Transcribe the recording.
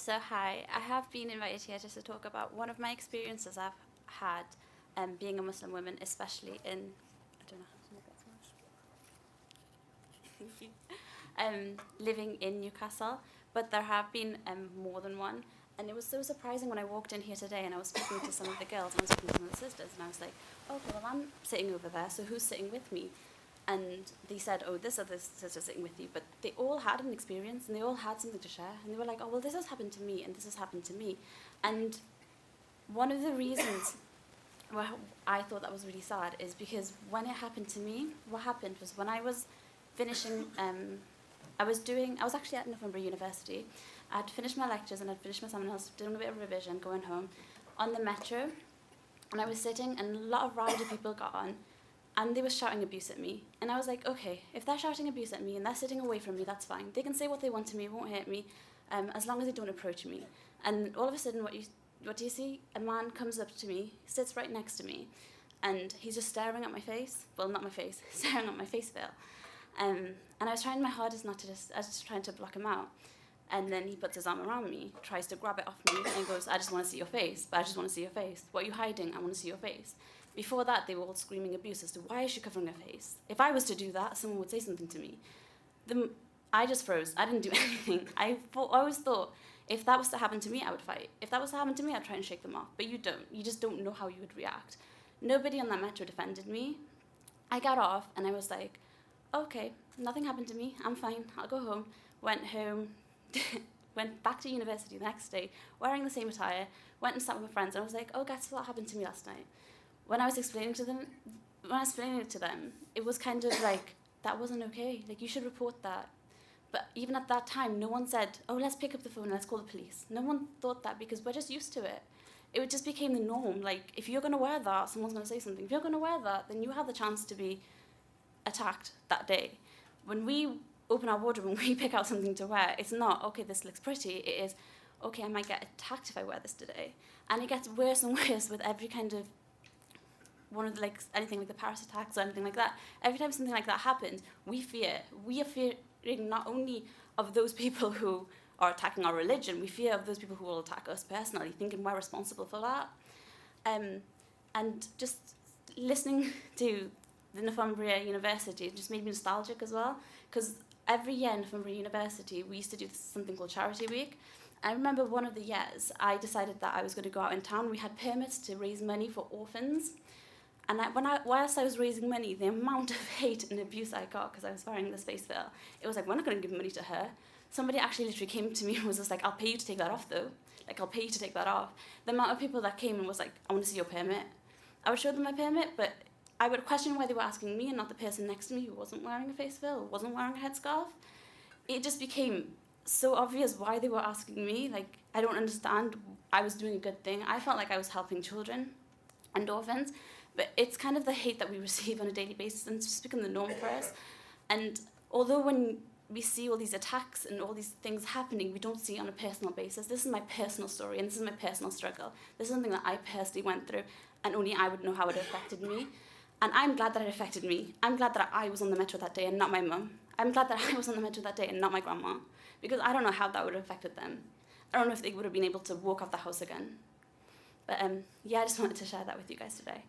So hi, I have been invited here just to talk about one of my experiences I've had being a Muslim woman, especially in, I don't know how to make that so much. Thank you. Living in Newcastle, but there have been more than one. And it was so surprising when I walked in here today and I was speaking to some of the girls, and I was speaking to some of the sisters, and I was like, okay, well, I'm sitting over there, so who's sitting with me? And they said, oh, this other sister sitting with you. But they all had an experience, and they all had something to share. And they were like, oh, well, this has happened to me, and this has happened to me. And one of the reasons why I thought that was really sad is because when it happened to me, what happened was when I was finishing, I was actually at Northumbria University. I'd finished my lectures, and I'd finished my seminars, doing a bit of revision, going home, on the metro. And I was sitting, and a lot of rider people got on, and they were shouting abuse at me. And I was like, okay, if they're shouting abuse at me and they're sitting away from me, that's fine. They can say what they want to me, it won't hurt me, as long as they don't approach me. And all of a sudden, what do you see? A man comes up to me, sits right next to me, and he's just staring at my face. Well, not my face, staring at my face veil. And I was trying my hardest not to I was just trying to block him out. And then he puts his arm around me, tries to grab it off me, and goes, I just want to see your face, but I just want to see your face. What are you hiding? I want to see your face. Before that, they were all screaming abuse as to why is she covering her face? If I was to do that, someone would say something to me. I just froze. I didn't do anything. I always thought, if that was to happen to me, I would fight. If that was to happen to me, I'd try and shake them off. But you don't. You just don't know how you would react. Nobody on that metro defended me. I got off, and I was like, okay, nothing happened to me. I'm fine. I'll go home. Went home. Went back to university the next day, wearing the same attire, went and sat with my friends, and I was like, oh, guess what happened to me last night? When I was explaining it to them, it was kind of like, that wasn't okay, like, you should report that. But even at that time, no one said, oh, let's pick up the phone and let's call the police. No one thought that because we're just used to it. It just became the norm. Like, if you're going to wear that, someone's going to say something. If you're going to wear that, then you have the chance to be attacked that day. When we open our wardrobe and we pick out something to wear, it's not, okay, this looks pretty. It is, okay, I might get attacked if I wear this today. And it gets worse and worse with every kind of one of the, like, anything like the Paris attacks or anything like that. Every time something like that happens, we fear. We are fearing not only of those people who are attacking our religion, we fear of those people who will attack us personally, thinking we're responsible for that. And just listening to the Northumbria University just made me nostalgic as well, because every year in Northumbria University, we used to do something called Charity Week. I remember one of the years, I decided that I was going to go out in town. We had permits to raise money for orphans. And whilst I was raising money, the amount of hate and abuse I got because I was wearing this face veil, it was like, we're not going to give money to her. Somebody actually literally came to me and was just like, I'll pay you to take that off, though. Like, I'll pay you to take that off. The amount of people that came and was like, I want to see your permit. I would show them my permit, but I would question why they were asking me and not the person next to me who wasn't wearing a face veil, wasn't wearing a headscarf. It just became so obvious why they were asking me. Like, I don't understand. I was doing a good thing. I felt like I was helping children and orphans, but it's kind of the hate that we receive on a daily basis, and it's just become the norm for us. And although when we see all these attacks and all these things happening, we don't see it on a personal basis. This is my personal story, and this is my personal struggle. This is something that I personally went through, and only I would know how it affected me. And I'm glad that it affected me. I'm glad that I was on the metro that day and not my mum. I'm glad that I was on the metro that day and not my grandma, because I don't know how that would have affected them. I don't know if they would have been able to walk off the house again. But yeah, I just wanted to share that with you guys today.